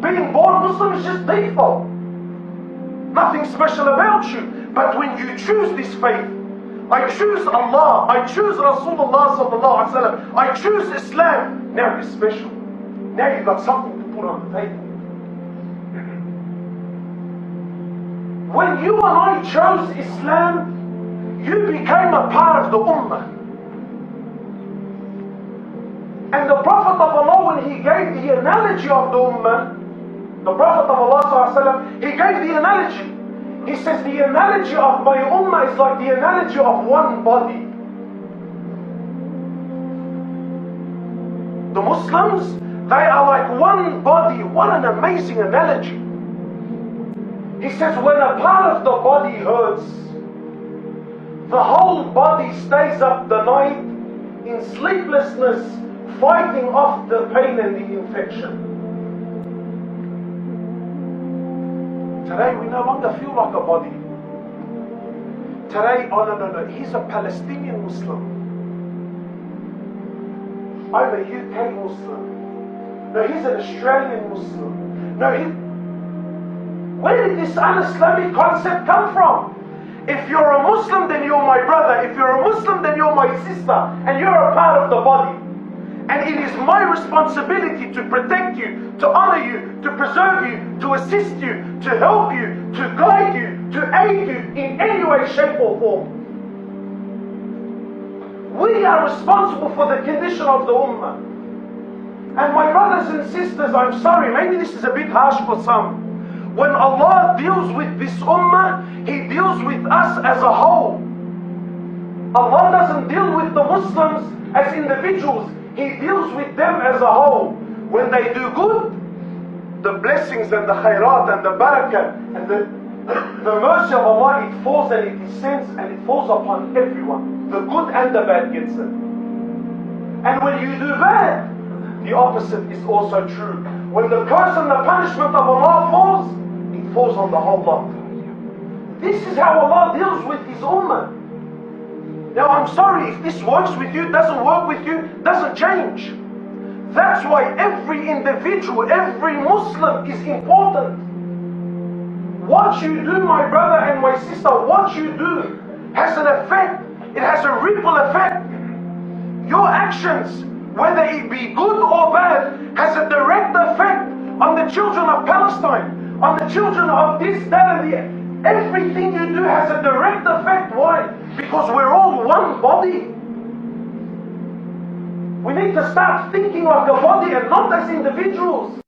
Being born Muslim is just default. Nothing special about you. But when you choose this faith, I choose Allah, I choose Rasulullah sallallahu alaihi wasallam, I choose Islam, now you're special. Now you've got something to put on the table. When you and I chose Islam, you became a part of the Ummah. And the Prophet of Allah, when he gave the analogy of the Ummah, the Prophet of Allah sallallahu alaihi wasallam, he gave the analogy. He says the analogy of my Ummah is like the analogy of one body. The Muslims, they are like one body. What an amazing analogy. He says when a part of the body hurts, the whole body stays up the night in sleeplessness, fighting off the pain and the infection. Today we no longer feel like a body. Today, oh no, he's a Palestinian Muslim. I'm a UK Muslim. No, he's an Australian Muslim. No, where did this un-Islamic concept come from? If you're a Muslim, then you're my brother. If you're a Muslim, then you're my sister. And you're a part of the body. And it is my responsibility to protect you, to honor you, to preserve you, to assist you, to help you, to guide you, to aid you in any way, shape or form. We are responsible for the condition of the Ummah. And my brothers and sisters, I'm sorry, maybe this is a bit harsh for some. When Allah deals with this Ummah, He deals with us as a whole. Allah doesn't deal with the Muslims as individuals. He deals with them as a whole. When they do good, the blessings and the khairat and the barakah and the mercy of Allah, it falls and it descends and it falls upon everyone. The good and the bad gets it. And when you do bad, the opposite is also true. When the curse and the punishment of Allah falls, it falls on the whole lot. This is how Allah deals with His Ummah. Now I'm sorry, if this works with you, doesn't work with you, doesn't change. That's why every individual, every Muslim is important. What you do, my brother and my sister, what you do has an effect. It has a ripple effect. Your actions, whether it be good or bad, has a direct effect on the children of Palestine, on the children of this, that and the other. Everything you do has a direct effect. Why? Because we're all one body. We need to start thinking like a body and not as individuals.